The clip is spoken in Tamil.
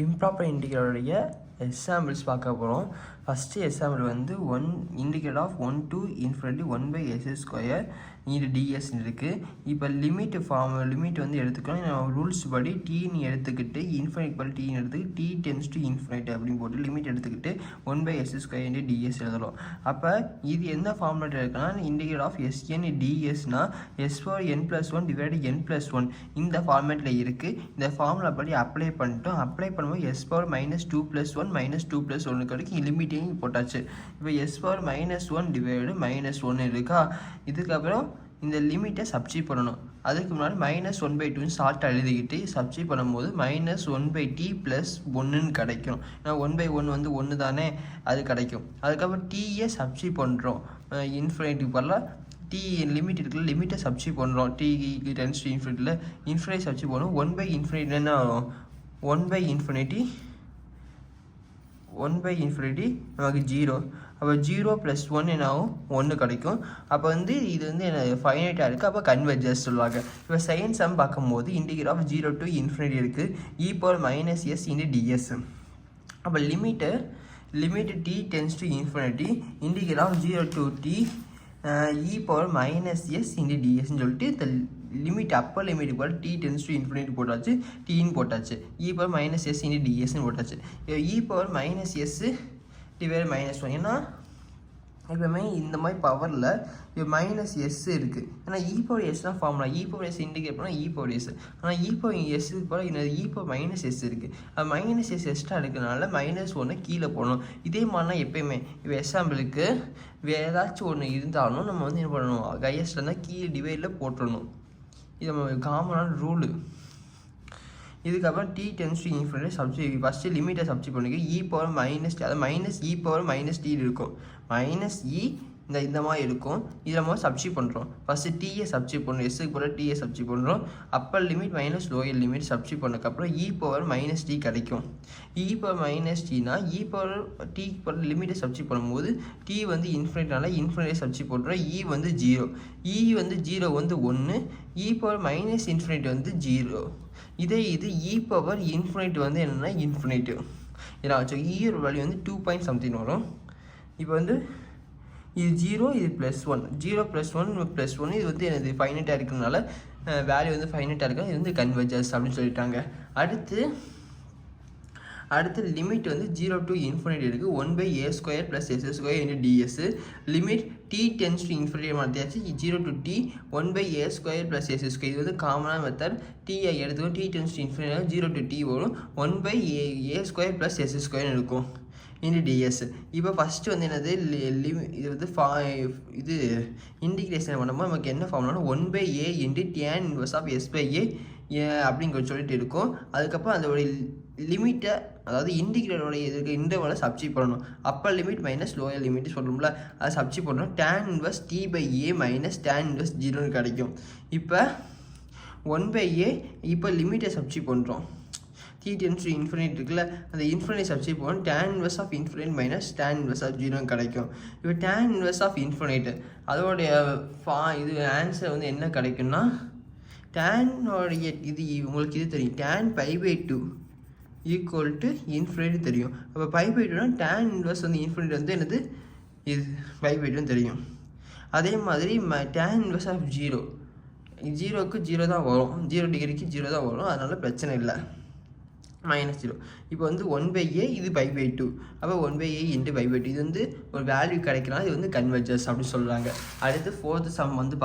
இம்ப்ராப்பர் இன்டிகிரேட்டருடைய எக்ஸாம்பிள்ஸ் பார்க்க போகிறோம். ஃபஸ்ட்டு எக்ஸாம்பிள் வந்து integrate of 1 to infinity 1/s² ds இருக்குது. இப்போ லிமிட் வந்து எடுத்துக்கணும். நான் ரூல்ஸ் படி டீன்னு எடுத்துக்கிட்டு இன்ஃபினிட் படி டீன்னு எடுத்துக்கிட்டு t tends to infinite அப்படின்னு போட்டு லிமிட் எடுத்துக்கிட்டு 1/s² ds எழுதலாம். அப்போ இது எந்த ஃபார்முலேட் இருக்குன்னா இன்டிகிரேட் ஆஃப் sn dsனா s/n+1 டிவைடட் n+1 இந்த ஃபார்மேட்டில் இருக்குது. இந்த ஃபார்முலா படி அப்ளை பண்ணும்போது s/-2+1 -2+1 வரைக்கும் லிமிட்டையும் போட்டாச்சு. இப்போ s/-1 டிவைடு -1 இருக்கா. இதுக்கப்புறம் இந்த லிமிட்டை சப்ஸ்டிட் பண்ணணும். அதுக்கு முன்னாடி -1/2 ஷார்ட்டாக எழுதிக்கிட்டு சப்ஸ்டிட் பண்ணும்போது -1/t + 1 கிடைக்கும். ஏன்னா 1/1 வந்து 1 தானே, அது கிடைக்கும். அதுக்கப்புறம் டீயை சப்ஸ்டிட் பண்ணுறோம். இன்ஃபினிட்டிக்கு பதிலாக டி லிமிட் இருக்குல்ல, லிமிட்டை சப்ஸ்டிட் பண்ணுறோம். t tends to infinity infinity substitute பண்ணுறோம். 1/∞ என்ன ஆகும்? 1/∞ நமக்கு 0. அப்போ 0 + 1 என்ன ஆகும்? 1 கிடைக்கும். அப்போ வந்து இது வந்து என்ன ஃபைனைட்டாக இருக்குது. அப்போ கன்வெர்ஜஸ் சொல்லுவாங்க. இப்போ சைன் சம் பார்க்கும்போது இன்டிகிரேட் ஆஃப் 0 to infinity இருக்குது. e⁻−s ds. அப்போ limit t tends to infinity integrate of 0 to t e⁻−s dsன்னு சொல்லிட்டு இந்த லிமிட் அப்பர் லிமிட் போல் t tends to infinity போட்டாச்சு, tன்னு போட்டாச்சு, e⁻−s dsன்னு போட்டாச்சு. e⁻−s டிவைட் -1 ஏன்னா எப்பவுமே இந்த மாதிரி பவரில் இப்போ -s இருக்குது. ஏன்னா e⁻s தான் ஃபார்முலா. e⁻s இண்டிகேட் பண்ணால் e⁻s. ஆனால் e⁻s போல் இன்னொரு e⁻−s இருக்குது. அது -s எக்ஸ்ட்ரா இருக்கிறதுனால -1 கீழே போடணும். இதே மாதிரினா எப்பயுமே இப்போ எக்ஸாம்பிளுக்கு வேறு ஏதாச்சும் ஒன்று இருந்தாலும் நம்ம வந்து என்ன பண்ணணும், ஹையஸ்ட் இருந்தால் கீழே டிவைடில் போட்டுடணும். இது நம்ம காமனான ரூலு. இதுக்கப்புறம் t tends to infinity substitute first லிமிட்டை சப்ஸ்டிட் பண்ணிக்க e⁻−t அது -e⁻−t இருக்கும். -e இந்த மாதிரி இருக்கும். இதில் நம்ம சப்ஸ்டிட் பண்ணுறோம். ஃபஸ்ட்டு டீயை சப்ஸ்டிட் பண்ணுறோம். எஸ்ஸுக்கு போல டீயை சப்ஸ்டிட் பண்ணுறோம். Upper limit lower limit substitute பண்ணக்கப்புறம் e⁻−t கிடைக்கும். e⁻−tனா e⁻t லிமிட்டை சப்ஸ்டிட் பண்ணும்போது t வந்து இன்ஃபினிட்னால இன்ஃபினிட்டி சப்ஸ்டிட் பண்ணுறோம். e வந்து 0. வந்து 0 வந்து 1. e⁻−∞ வந்து 0. இதே இது e⁻∞ வந்து என்னென்னா இன்ஃபினிட்டு. ஏன்னா e வேல்யூ வந்து 2 something வரும். இப்போ வந்து இது 0, இது +1, 0 + 1 + 1 இது வந்து எனது ஃபைனைட்டாக இருக்கிறதுனால வேல்யூ வந்து ஃபைனைட்டாக இருக்குது. இது வந்து கன்வெர்ஜஸ் அப்படின்னு சொல்லிட்டாங்க. அடுத்து லிமிட் வந்து 0 to infinity இருக்குது. 1/a² + s² ds. Limit t tends to infinity மாற்றியாச்சு. 0 to t 1/a² + s². இது வந்து காமனான மெத்தட். t எடுத்துக்கோ. t tends to infinity 0 to t வரும். 1/a² + s² இருக்கும் ds. இப்போ ஃபஸ்ட்டு வந்து என்னது இது வந்து இது இன்டிகிரேஷன் பண்ணும்போது நமக்கு என்ன ஃபார்முலானா 1/a × tan inverse of s/a அப்படிங்கிற சொல்லிட்டு இருக்கும். அதுக்கப்புறம் அதோடைய லிமிட்டை அதாவது இன்டிகிரேட்டோடைய இதுக்கு இன்டர்வலை சப்ஸ்டிட் பண்ணணும். அப்பர் லிமிட் லோயர் லிமிட் சொல்கிறோம்ல, அதை சப்ஸ்டிட் பண்ணணும். tan inverse t/a tan inverse 0ன்னு கிடைக்கும். இப்போ 1/a இப்போ லிமிட்டை சப்ஸ்டிட் பண்ணுறோம். t tends to infinity இருக்குல்ல, அந்த இன்ஃபினிட்டி சப்ஸ்டிட் பண்ணணும். tan inverse of infinite tan inverse of 0 கிடைக்கும். இப்போ tan inverse of infinite அதோடைய இது ஆன்சர் வந்து என்ன கிடைக்கும்னா டேனோடைய இது உங்களுக்கு இது தெரியும். tan π/2 = infinity தெரியும். அப்போ π/2னா tan inverse வந்து infinity வந்து என்னது இது π/2 தெரியும். அதே மாதிரி tan inverse of 0 0க்கு 0 தான் வரும். 0 டிகிரிக்கு 0 தான் வரும். அதனால் பிரச்சனை இல்லை. -0. இப்போ வந்து 1/a இது π/2. அப்போ 1/a × π/2 இது வந்து ஒரு வேல்யூ கிடைக்கலாம். இது வந்து கன்வெர்ஜஸ் அப்படின்னு சொல்கிறாங்க. அடுத்து 4th சம் வந்து